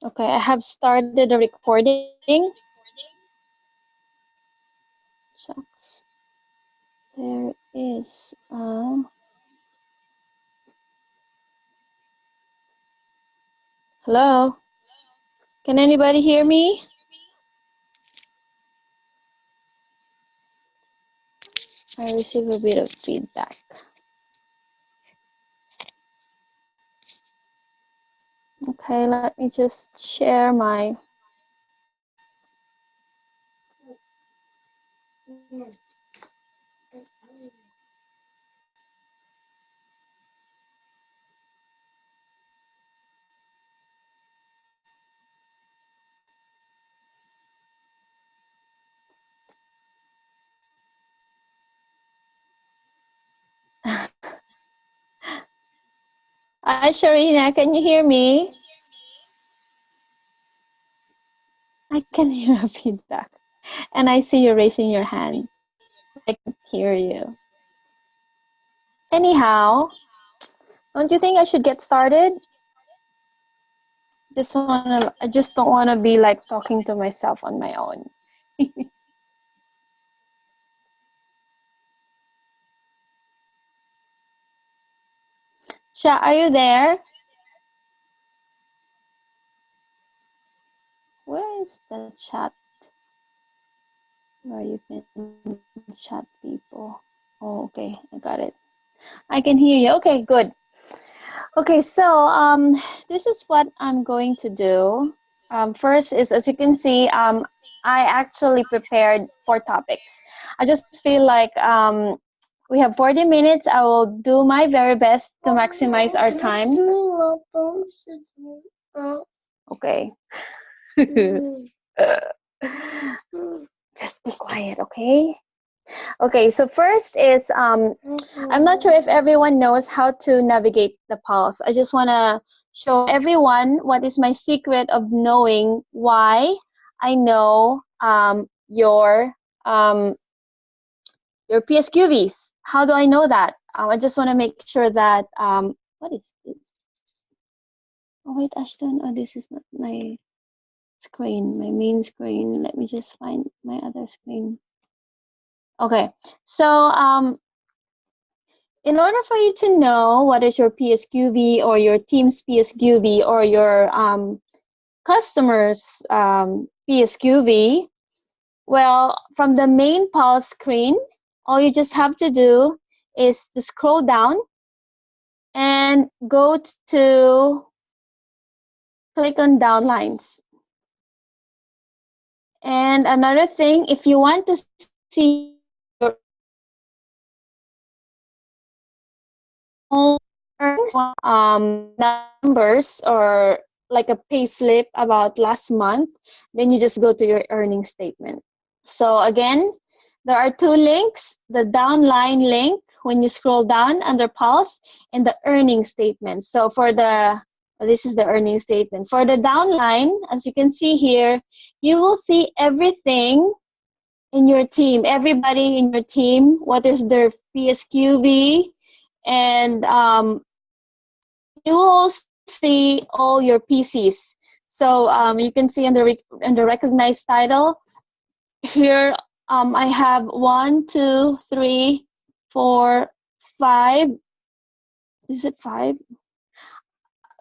Okay, I have started the recording. Shucks. There is hello. Can anybody hear me? I receive a bit of feedback. Okay, let me just share my Hi Sharina, can you hear me? I can hear a feedback. And I see you raising your hand, but I can't hear you. Anyhow, don't you think I should get started? I just don't wanna be like talking to myself on my own. Sha, are you there? Where is the chat where you can chat people? Oh, okay, I got it. I can hear you. Okay, good. Okay, so this is what I'm going to do. First is, as you can see, I actually prepared 4 topics. I just feel like we have 40 minutes. I will do my very best to maximize our time. Okay. Just be quiet, okay? Okay, so first is I'm not sure if everyone knows how to navigate the pulse. I just want to show everyone what is my secret of knowing why I know your PSQVs. How do I know that? I just want to make sure that what is this? Oh wait, Ashton. Oh, this is not my screen, my main screen. Let me just find my other screen. Okay, so in order for you to know what is your PSQV or your team's PSQV or your customer's PSQV, well, from the main pulse screen, all you just have to do is to scroll down and go to click on downlines. And another thing, if you want to see your own numbers or like a pay slip about last month, then you just go to your earnings statement. So again, there are 2 links, the downline link when you scroll down under Pulse and the earnings statement. So this is the earnings statement. For the downline, as you can see here, you will see everything in your team, everybody in your team, what is their PSQV, and you will see all your PCs. So you can see under recognized title here. I have 1, 2, 3, 4, 5. Is it 5?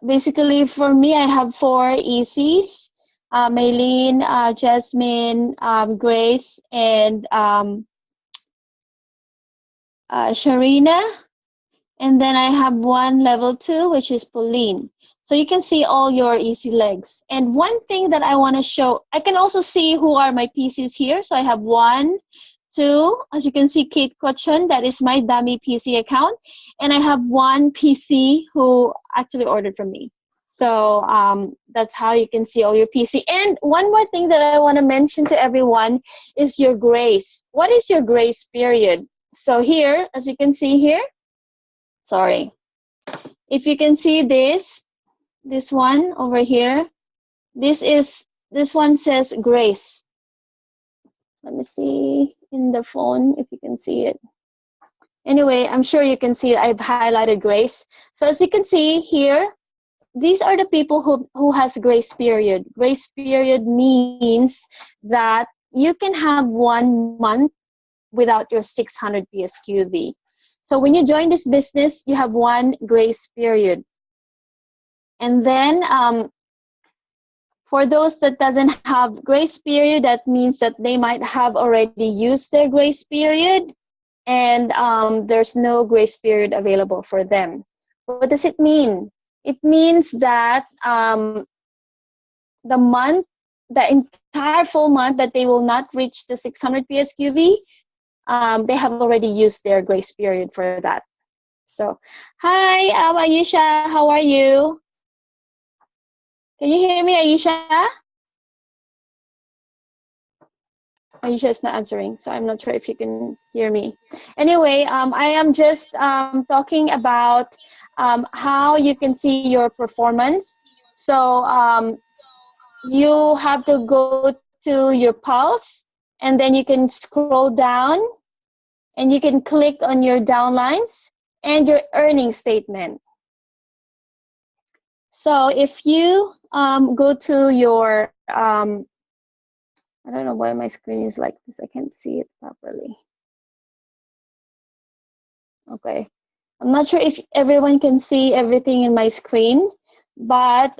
Basically, for me, I have 4 ECs. Maylene, Jasmine, Grace, and Sharina. And then I have 1 level 2, which is Pauline. So you can see all your easy legs. And one thing that I want to show, I can also see who are my PCs here. So I have 1, 2, as you can see, Kate Kochun, that is my dummy PC account. And I have 1 PC who actually ordered from me. So that's how you can see all your PC. And one more thing that I want to mention to everyone is your grace. What is your grace period? So here, as you can see here, sorry. If you can see this one over here, this one says grace. Let me see in the phone if you can see it. Anyway, I'm sure you can see it. I've highlighted grace. So as you can see here, these are the people who has grace period. Grace period means that you can have 1 month without your 600 PSQV. So when you join this business, you have one grace period. And then for those that doesn't have grace period, that means that they might have already used their grace period, and there's no grace period available for them. What does it mean? It means that the entire full month that they will not reach the 600 PSQV, they have already used their grace period for that. So, hi, Ayesha, how are you? Can you hear me, Ayesha? Ayesha is not answering, so I'm not sure if you can hear me. Anyway, I am just talking about how you can see your performance. So you have to go to your pulse, and then you can scroll down, and you can click on your downlines and your earning statement. So if you go to your, I don't know why my screen is like this. I can't see it properly. Okay. I'm not sure if everyone can see everything in my screen, but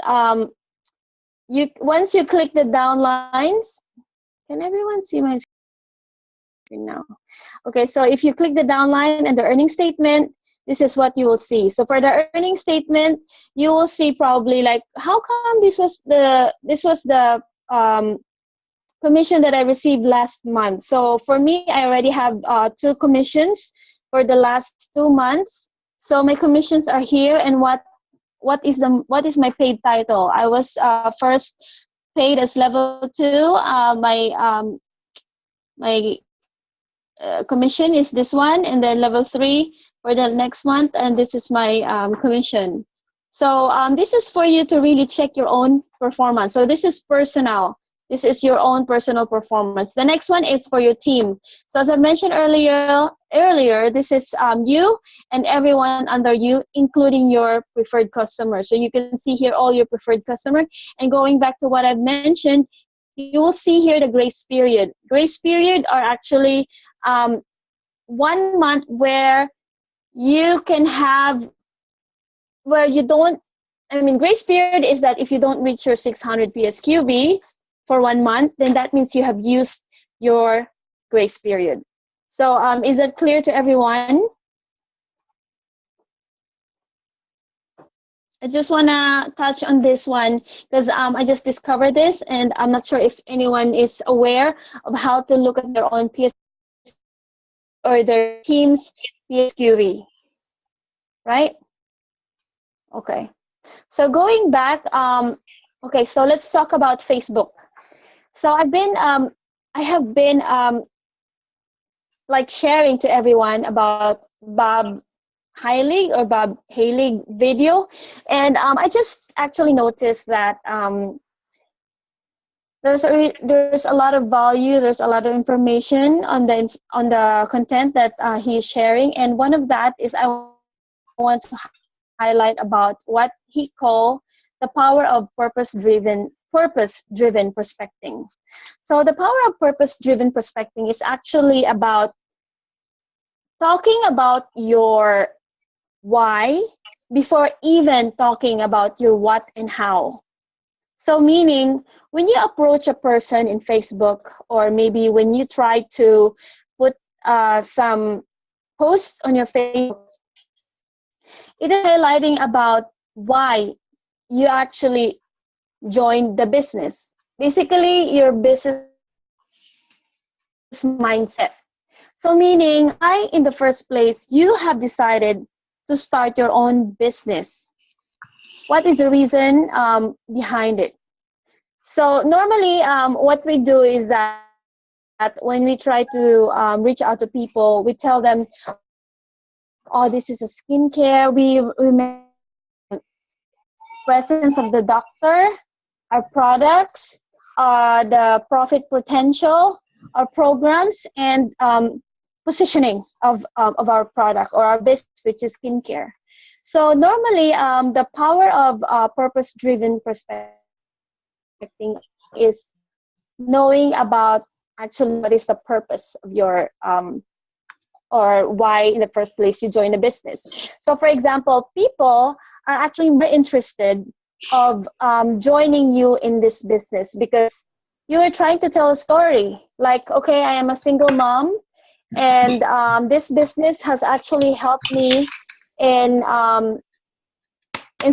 once you click the downlines, can everyone see my screen now? Okay, so if you click the downline and the earning statement, this is what you will see. So for the earning statement, you will see probably like, how come this was the commission that I received last month? So for me, I already have 2 commissions for the last 2 months. So my commissions are here, and what is my paid title? I was first paid as level 2. My commission is this one, and then level 3 for the next month, and this is my commission. So this is for you to really check your own performance. So this is personal. This is your own personal performance. The next one is for your team. So as I mentioned earlier, this is you and everyone under you, including your preferred customer. So you can see here all your preferred customer. And going back to what I've mentioned, you will see here the grace period. Grace period are actually 1 month where you can have, where you don't, grace period is that if you don't reach your 600 PSQV for 1 month, then that means you have used your grace period. So is that clear to everyone? I just want to touch on this one because I just discovered this, and I'm not sure if anyone is aware of how to look at their own PS or their team's PSQV, right? Okay. So going back, okay, so let's talk about Facebook. So I have been like sharing to everyone about Bob Heilig or Bob Heilig video, and I just actually noticed that there's a lot of value, there's a lot of information on the content that he's sharing, and one of that is I want to highlight about what he called the power of purpose-driven prospecting. So the power of purpose-driven prospecting is actually about talking about your why before even talking about your what and how. So meaning, when you approach a person in Facebook, or maybe when you try to put some posts on your Facebook, it is highlighting about why you actually joined the business. Basically, your business mindset. So meaning, why in the first place you have decided to start your own business? What is the reason behind it? So normally what we do is that when we try to reach out to people, we tell them, oh, this is a skincare. We mention presence of the doctor, our products, the profit potential, our programs, and positioning of our product or our business, which is skincare. So normally, the power of purpose-driven prospecting is knowing about actually what is the purpose of your or why in the first place you join a business. So for example, people are actually more interested of joining you in this business because you are trying to tell a story. Like, okay, I am a single mom, and this business has actually helped me in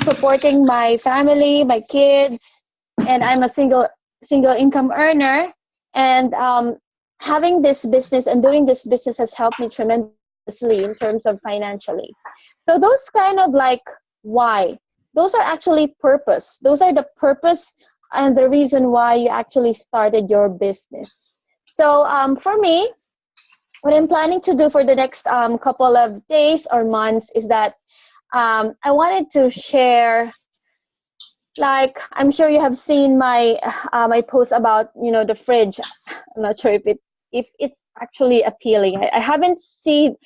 supporting my family, my kids, and I'm a single income earner. And having this business and doing this business has helped me tremendously in terms of financially. So those kind of like why, those are actually purpose. Those are the purpose and the reason why you actually started your business. So for me, what I'm planning to do for the next couple of days or months is that I wanted to share, like, I'm sure you have seen my post about, you know, the fridge. I'm not sure if it's actually appealing. I haven't seen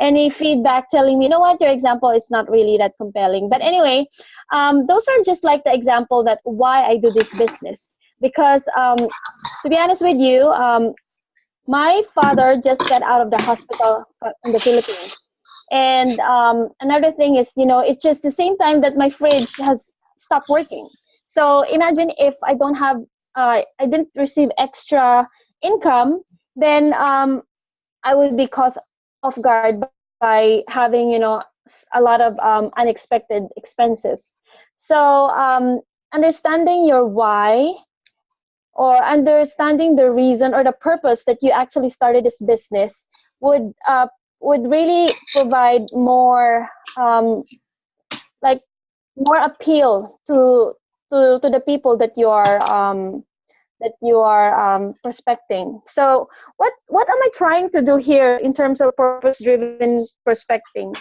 any feedback telling me, you know what, your example is not really that compelling. But anyway, those are just like the example that why I do this business. Because to be honest with you, my father just got out of the hospital in the Philippines. And another thing is, you know, it's just the same time that my fridge has stopped working. So imagine if I don't have, I didn't receive extra income, then I would be caught off guard by having, you know, a lot of unexpected expenses. So understanding your why, or understanding the reason or the purpose that you actually started this business would really provide more like more appeal to the people that you are prospecting. So what am I trying to do here in terms of purpose driven prospecting?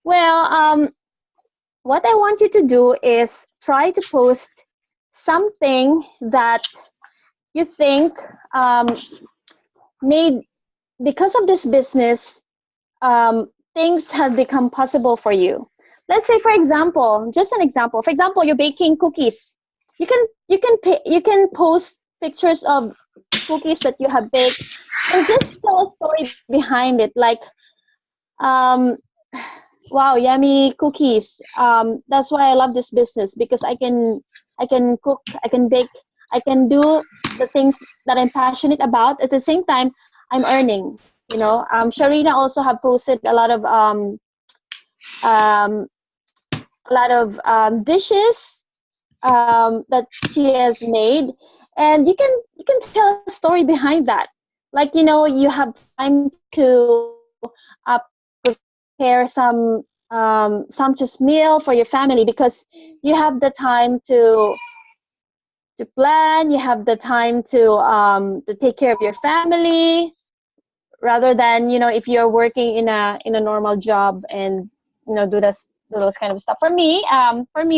Well, what I want you to do is try to post something that you think made, because of this business, things have become possible for you. Let's say, for example, just an example. For example, you're baking cookies. You can post pictures of cookies that you have baked and just tell a story behind it. Like, um, wow, yummy cookies. That's why I love this business because I can cook, I can bake, I can do the things that I'm passionate about. At the same time, I'm earning. You know, Sharina also have posted um, a lot of dishes that she has made, and you can tell a story behind that. Like, you know, you have time to prepare some sumptuous meal for your family because you have the time to plan. You have the time to take care of your family, rather than, you know, if you're working in a normal job and, you know, do those kind of stuff. For me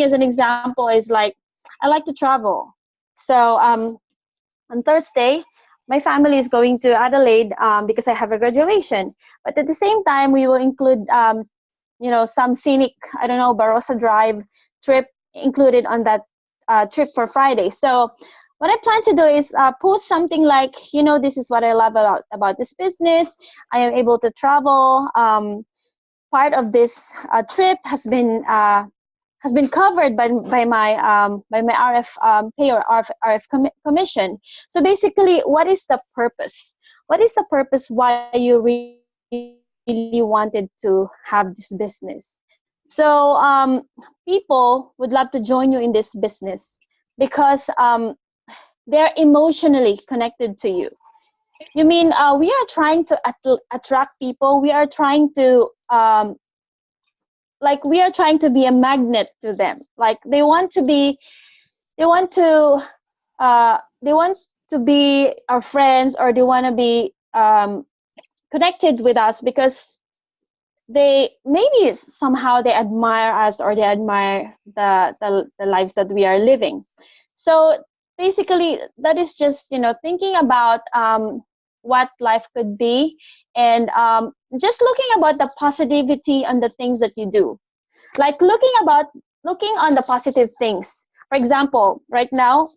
as an example is like, I like to travel. So on Thursday, my family is going to Adelaide because I have a graduation. But at the same time, we will include you know, some scenic, I don't know, Barossa Drive trip included on that trip for Friday. So what I plan to do is post something like, you know, this is what I love about this business. I am able to travel. Part of this trip has been covered by my RF pay or commission. So basically, what is the purpose? What is the purpose why you really wanted to have this business? So people would love to join you in this business because they're emotionally connected to you. You mean we are trying to attract people? We are trying to like we are trying to be a magnet to them. Like they want to they want to be our friends, or they want to be connected with us because they maybe somehow they admire us, or they admire the lives that we are living. So basically that is just, you know, thinking about what life could be, and just looking about the positivity on the things that you do. Like looking on the positive things. For example, right now,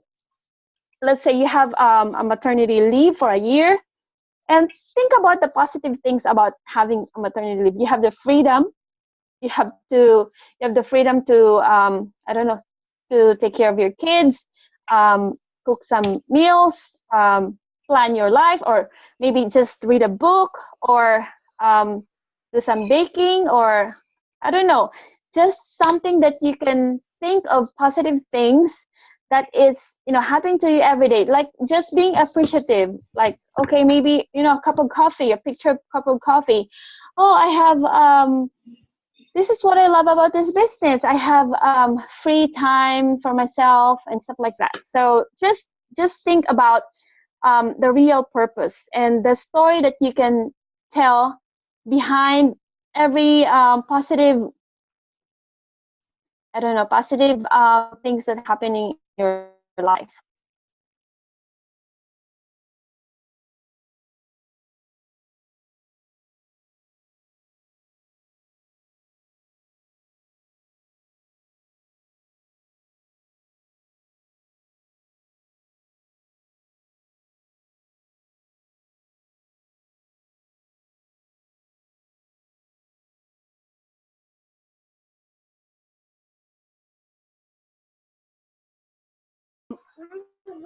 let's say you have a maternity leave for a year, and think about the positive things about having a maternity leave. You have the freedom. You have the freedom to I don't know, to take care of your kids, cook some meals, plan your life, or maybe just read a book, or do some baking, or I don't know, just something that you can think of positive things that is, happening to you every day. Like just being appreciative. Like, okay, maybe, a cup of coffee, a picture of cup of coffee. Oh, I have this is what I love about this business. I have free time for myself and stuff like that. So just think about the real purpose and the story that you can tell behind every positive, I don't know, positive things that happening in your life.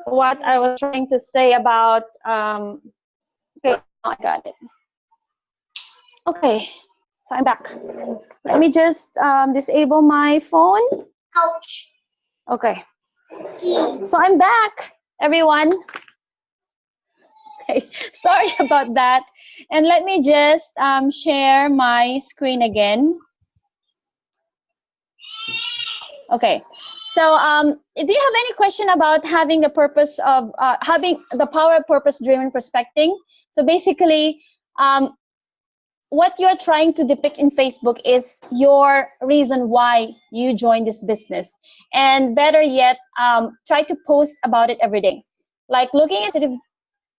What I was trying to say about okay, I got it. Okay, so I'm back. Let me just disable my phone. Ouch. Okay, so I'm back, everyone. Okay, sorry about that. And let me just share my screen again. Okay, so do you have any question about having the purpose of having the power of purpose-driven prospecting? So basically, what you're trying to depict in Facebook is your reason why you joined this business. And better yet, try to post about it every day. Like looking at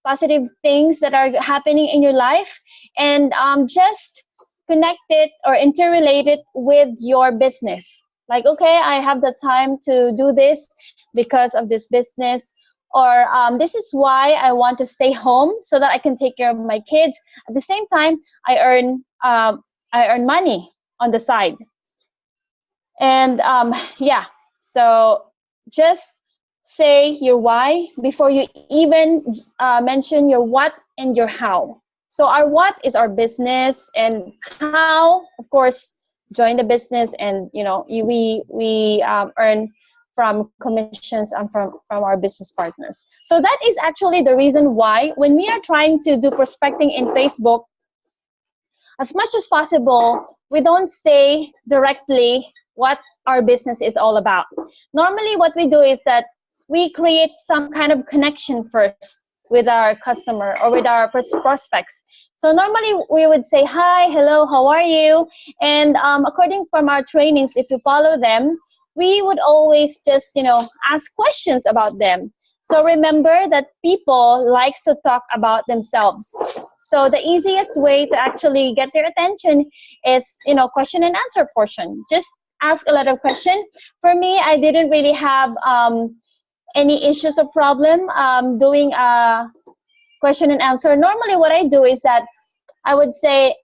positive things that are happening in your life, and just connect it or interrelate it with your business. Like, okay, I have the time to do this because of this business, or this is why I want to stay home so that I can take care of my kids. At the same time, I earn money on the side. And yeah, so just say your why before you even mention your what and your how. So our what is our business, and how, of course, join the business, and we earn from commissions and from our business partners. So that is actually the reason why when we are trying to do prospecting in Facebook, as much as possible, we don't say directly what our business is all about. Normally, what we do is that we create some kind of connection first with our customer or with our prospects. So normally we would say, hi, hello, how are you? And according from our trainings, if you follow them, we would always just, ask questions about them. So remember that people likes to talk about themselves. So the easiest way to actually get their attention is, question and answer portion. Just ask a lot of questions. For me, I didn't really have any issues or problem doing a question and answer. Normally what I do is that I would say,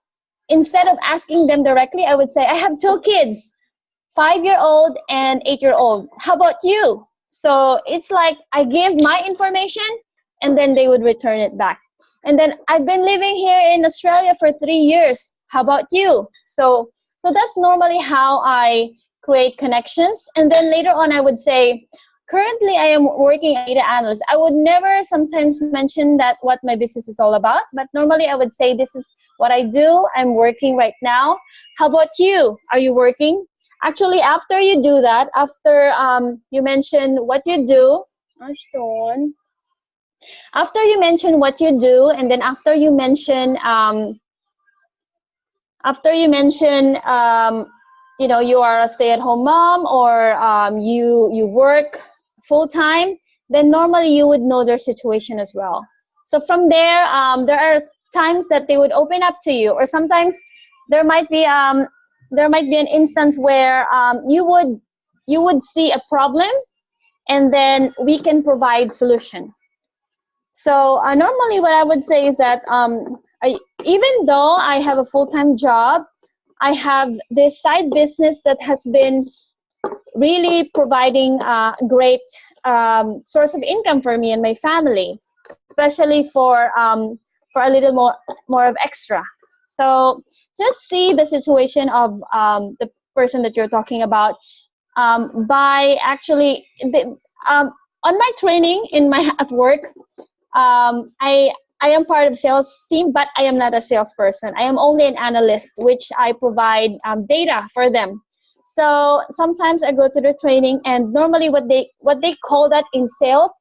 instead of asking them directly, I would say, I have 2 kids, 5-year-old and 8-year-old. How about you? So it's like I give my information and then they would return it back. And then I've been living here in Australia for 3 years. How about you? So that's normally how I create connections. And then later on, I would say, currently I am working as a data analyst. I would never sometimes mention that what my business is all about, but normally I would say, this is what I do. I'm working right now. How about you? Are you working? Actually, after you do that, after you mention what you do, after you mention what you do, and then after you mention you are a stay-at-home mom, or you work full-time, then normally you would know their situation as well. So from there, there are times that they would open up to you, or sometimes there might be there might be an instance where you would see a problem, and then we can provide solution. So normally what I would say is that even though I have a full-time job, I have this side business that has been really providing a great source of income for me and my family, especially for a little more of extra. So just see the situation of the person that you're talking about by actually on my training in my at work. I am part of sales team, but I am not a salesperson. I am only an analyst, which I provide data for them. So sometimes I go to the training, and normally what they call that in sales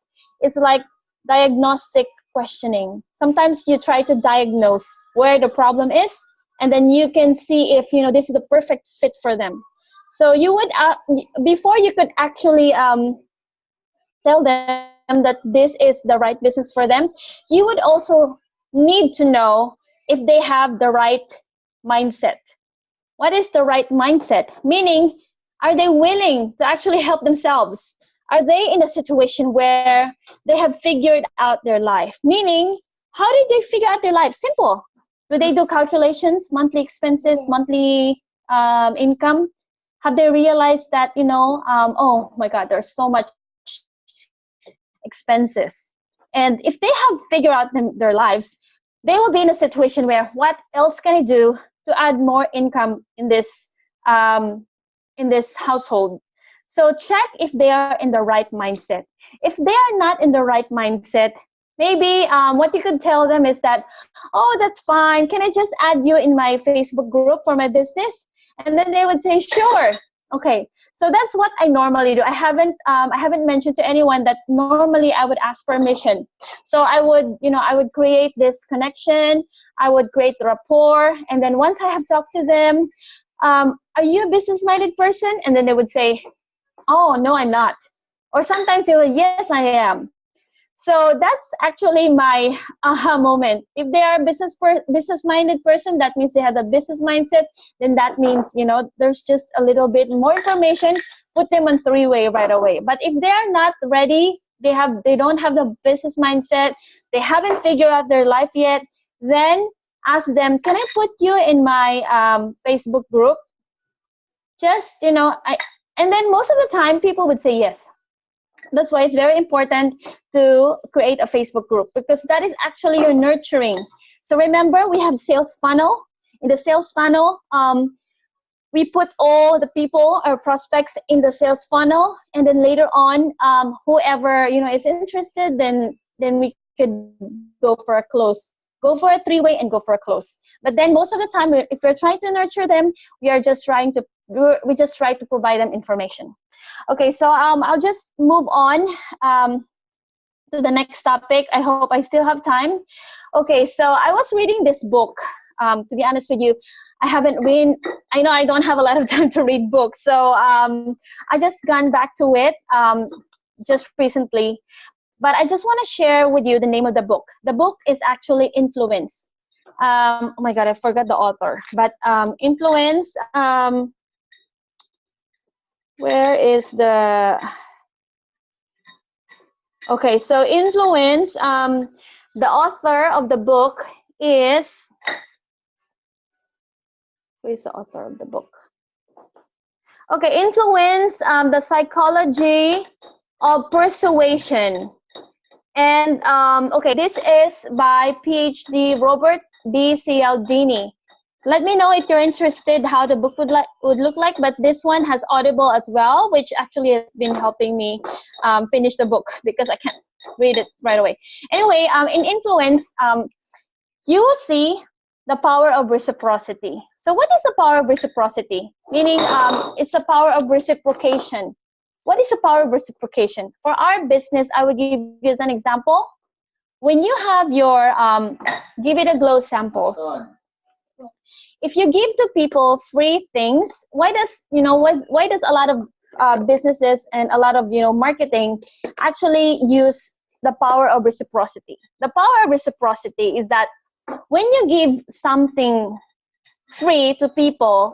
is like diagnostic questioning. Sometimes you try to diagnose where the problem is, and then you can see if this is the perfect fit for them. So you would before you could actually tell them that this is the right business for them, you would also need to know if they have the right mindset. What is the right mindset? Meaning, are they willing to actually help themselves? Are they in a situation where they have figured out their life? Meaning, how did they figure out their life? Simple. Do they do calculations, monthly expenses, monthly income? Have they realized that, oh my God, there's so much expenses? And if they have figured out their lives, they will be in a situation where what else can I do to add more income in this household? So check if they are in the right mindset. If they are not in the right mindset, maybe what you could tell them is that, oh, that's fine. Can I just add you in my Facebook group for my business? And then they would say, sure. Okay, so that's what I normally do. I haven't mentioned to anyone that normally I would ask permission. So I would create this connection. I would create the rapport, and then once I have talked to them, are you a business-minded person? And then they would say, oh, no, I'm not. Or sometimes they would, yes, I am. So that's actually my aha moment. If they are a business-minded person, that means they have a business mindset. Then that means, there's just a little bit more information. Put them on three-way right away. But if they are not ready, they don't have the business mindset, they haven't figured out their life yet, then ask them, can I put you in my Facebook group? Just, and then most of the time people would say yes. That's why it's very important to create a Facebook group, because that is actually your nurturing. So remember, we have sales funnel. In the sales funnel, we put all the people, our prospects, in the sales funnel, and then later on, whoever is interested, then we could go for a close. Go for a three-way and go for a close. But then most of the time, if we're trying to nurture them, we just try to provide them information. Okay, so I'll just move on to the next topic. I hope I still have time. Okay, so I was reading this book. To be honest with you, I know I don't have a lot of time to read books, so I just gone back to it just recently. But I just want to share with you the name of the book. The book is actually Influence. Oh my God, I forgot the author. But Influence, where is the... Okay, so Influence, the author of the book is... Who is the author of the book? Okay, Influence, the Psychology of Persuasion. And okay, this is by PhD Robert B. Cialdini. Let me know if you're interested how the book would look like, but this one has Audible as well, which actually has been helping me finish the book because I can't read it right away. Anyway, in Influence, you will see the power of reciprocity. So what is the power of reciprocity? Meaning it's the power of reciprocation. What is the power of reciprocation? For our business, I will give you as an example. When you have your Give It a Glow samples, if you give to people free things, why does a lot of businesses and a lot of marketing actually use the power of reciprocity? The power of reciprocity is that when you give something free to people,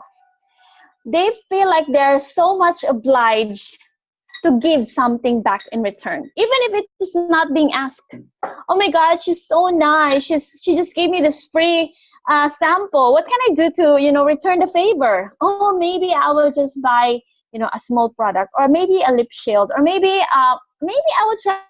they feel like they're so much obliged to give something back in return, even if it is not being asked. Oh my God, she's so nice. She just gave me this free sample. What can I do to, return the favor? Oh, maybe I will just buy, a small product, or maybe a lip shield, or maybe I will try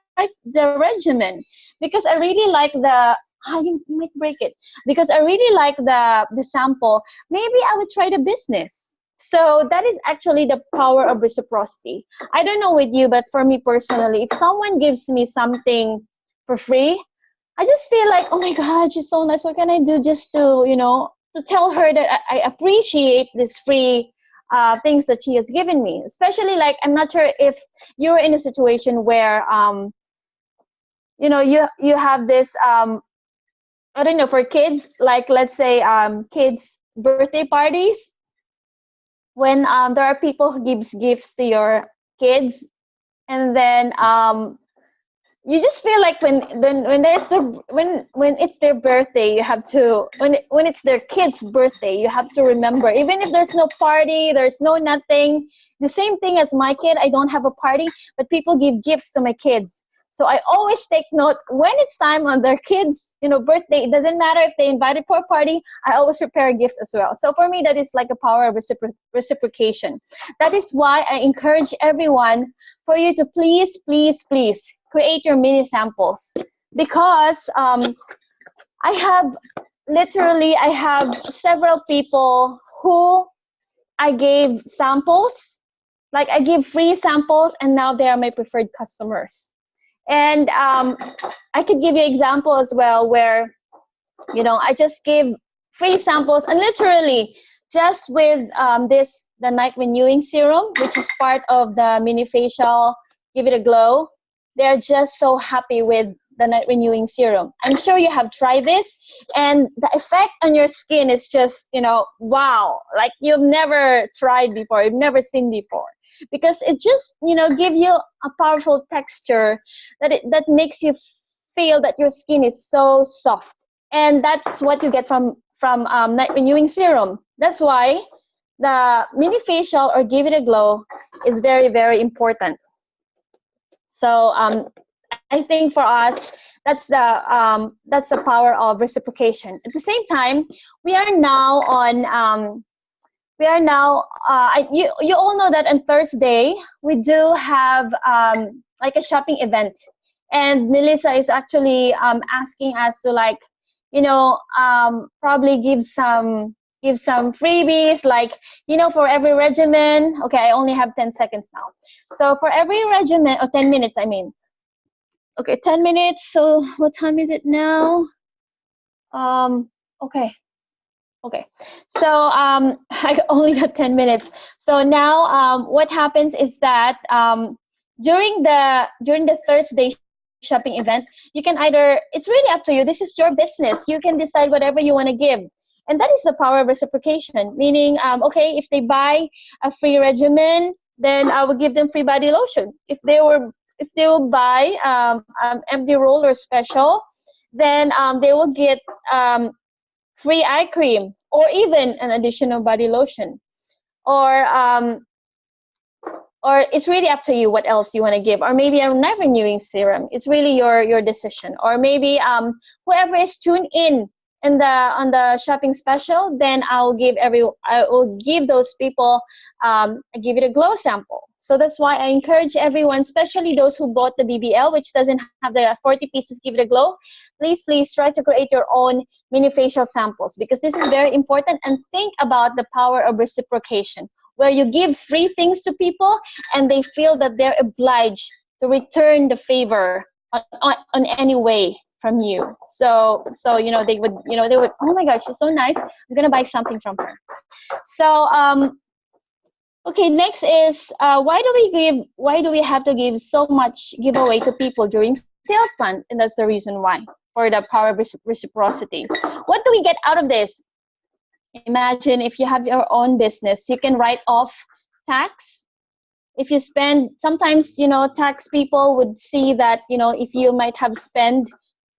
the regimen because I really like the. You might break it because I really like the sample. Maybe I would try the business. So that is actually the power of reciprocity. I don't know with you, but for me personally, if someone gives me something for free, I just feel like, oh my God, she's so nice. What can I do just to, to tell her that I appreciate this free things that she has given me? Especially like, I'm not sure if you're in a situation where, you have this, I don't know, for kids, like let's say kids' birthday parties, when there are people who gives gifts to your kids, and then you just feel like when there's when it's their birthday, you have to when it's their kid's birthday, you have to remember, even if there's no party, there's no nothing. The same thing as my kid, I don't have a party, but people give gifts to my kids. So I always take note when it's time on their kids, birthday. It doesn't matter if they invited for a party. I always prepare a gift as well. So for me, that is like a power of reciprocation. That is why I encourage everyone for you to please, please, please create your mini samples, because I have several people who I gave samples, like I give free samples, and now they are my preferred customers. And I could give you example as well where, I just give free samples, and literally just with the night renewing serum, which is part of the mini facial Give It a Glow. They're just so happy with the night renewing serum. I'm sure you have tried this, and the effect on your skin is just, wow, like you've never tried before, you've never seen before, because it just, give you a powerful texture that makes you feel that your skin is so soft. And that's what you get from night renewing serum. That's why the mini facial or Give It a Glow is very, very important. So I think for us, that's the power of reciprocation. At the same time, we are now on you all know that on Thursday we do have like a shopping event, and Melissa is actually asking us to, like, probably give some freebies, like, for every regimen. Okay, I only have 10 seconds now. So for every regimen, or 10 minutes, I mean. Okay, 10 minutes. So what time is it now? Okay. So I only got 10 minutes. So now what happens is that during the Thursday shopping event, you can either, it's really up to you. This is your business. You can decide whatever you want to give. And that is the power of reciprocation, meaning, okay, if they buy a free regimen, then I will give them free body lotion. If they will buy MD Roller Special, then they will get free eye cream, or even an additional body lotion, or it's really up to you what else you want to give, or maybe a night renewing serum. It's really your decision. Or maybe whoever is tuned in on the shopping special, then I will give those people Give It a Glow sample. So that's why I encourage everyone, especially those who bought the BBL, which doesn't have the 40 pieces Give It a Glow, please try to create your own mini facial samples, because this is very important. And think about the power of reciprocation, where you give free things to people and they feel that they're obliged to return the favor on any way from you. So they would, oh my God, she's so nice, I'm gonna buy something from her. So okay, next is why do we have to give so much giveaway to people during sales month? And that's the reason why, for the power of reciprocity. What do we get out of this? Imagine if you have your own business, you can write off tax. If you spend, sometimes, tax people would see that, if you might have spent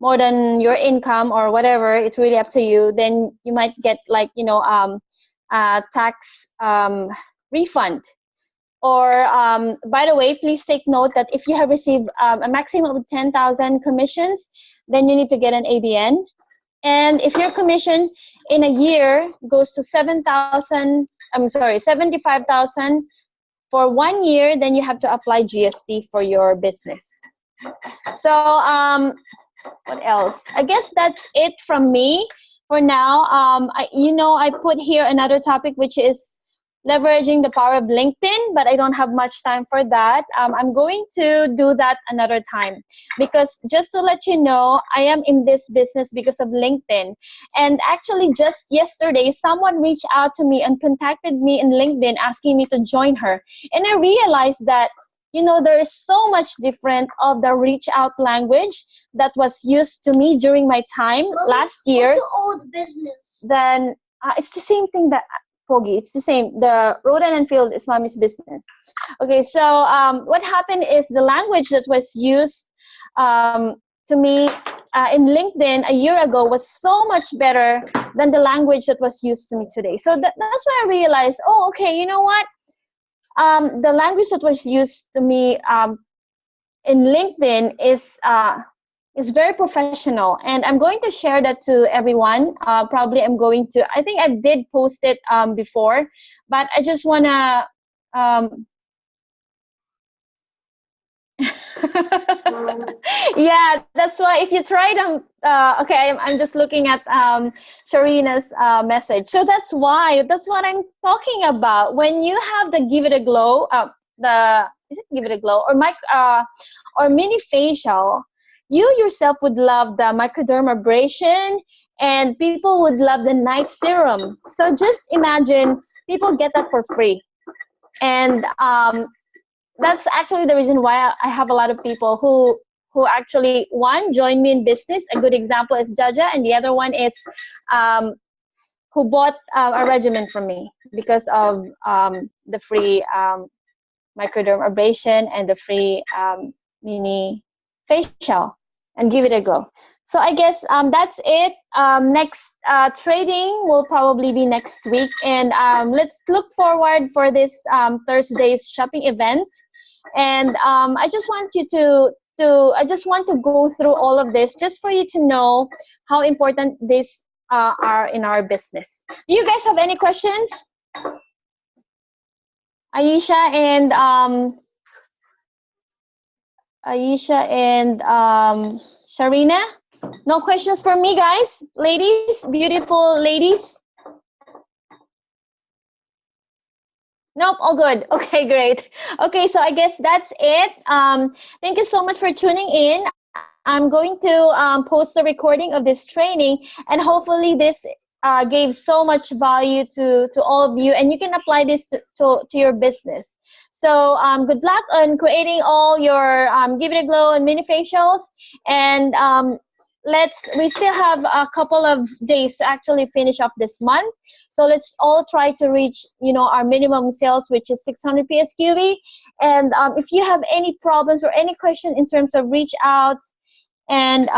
more than your income or whatever, it's really up to you, then you might get, like, tax refund. Or by the way, please take note that if you have received a maximum of 10,000 commissions, then you need to get an ABN. And if your commission in a year goes to 75,000 for 1 year, then you have to apply GST for your business. So what else? I guess that's it from me for now. I put here another topic, which is leveraging the power of LinkedIn, but I don't have much time for that. I'm going to do that another time, because just to let you know, I am in this business because of LinkedIn. And actually just yesterday, someone reached out to me and contacted me in LinkedIn asking me to join her. And I realized that, there is so much different of the reach out language that was used to me during my time last year. What's your old business? Then it's the same thing that Pogi. It's the same. The Rodan and Fields is mommy's business. Okay, so what happened is the language that was used to me in LinkedIn a year ago was so much better than the language that was used to me today. So that's why I realized, oh, okay, you know what? The language that was used to me in LinkedIn is very professional, and I'm going to share that to everyone. Probably I think I did post it before, but I just wanna yeah, that's why if you try them, okay, I'm just looking at Sharina's message. So that's what I'm talking about. When you have the Give It a Glow, is it Give It a Glow or mini facial, you yourself would love the microdermabrasion, and people would love the night serum. So just imagine people get that for free, and that's actually the reason why I have a lot of people who actually, one, join me in business. A good example is Jaja, and the other one is who bought a regimen from me because of the free microdermabrasion and the free mini facial, and Give It a Go. So I guess that's it. Next trading will probably be next week, and let's look forward for this Thursday's shopping event. And I just want to go through all of this just for you to know how important these are in our business. Do you guys have any questions? Aisha and Sharina? No questions for me, guys? Ladies, beautiful ladies? Nope, all good. Okay, great. Okay, so I guess that's it. Thank you so much for tuning in. I'm going to post the recording of this training, and hopefully this gave so much value to all of you, and you can apply this to your business. So good luck on creating all your Give It a Glow and mini facials, and we still have a couple of days to actually finish off this month. So let's all try to reach, our minimum sales, which is 600 PSQV. And if you have any problems or any question in terms of reach out, and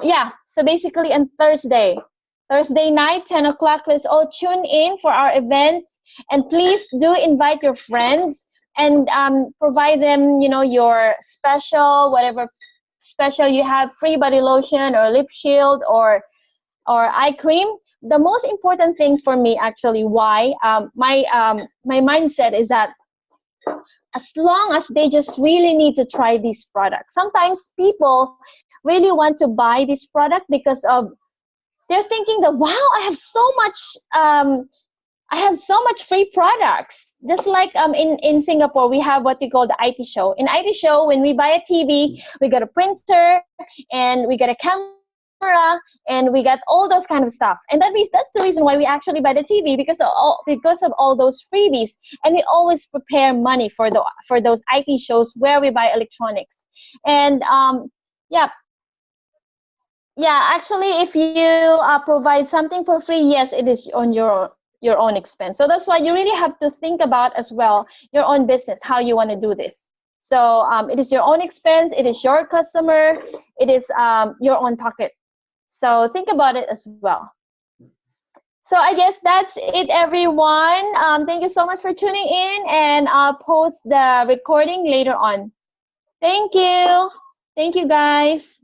yeah, so basically on Thursday night, 10 o'clock, let's all tune in for our event. And please do invite your friends and provide them, your special, whatever special you have, free body lotion or lip shield or eye cream. The most important thing for me, actually, why my mindset is that as long as they just really need to try these products. Sometimes people really want to buy this product because of they're thinking that, wow, I have so much free products. Just like in Singapore, we have what we call the IT show. In IT show, when we buy a TV, we get a printer and we get a camera and we get all those kind of stuff. And that's the reason why we actually buy the TV, because of all those freebies. And we always prepare money for those IT shows where we buy electronics. And actually, if you provide something for free, yes, it is on your own expense. So that's why you really have to think about as well your own business, how you want to do this. So it is your own expense, it is your customer, it is your own pocket. So think about it as well. So I guess that's it, everyone. Thank you so much for tuning in, and I'll post the recording later on. Thank you. Thank you, guys.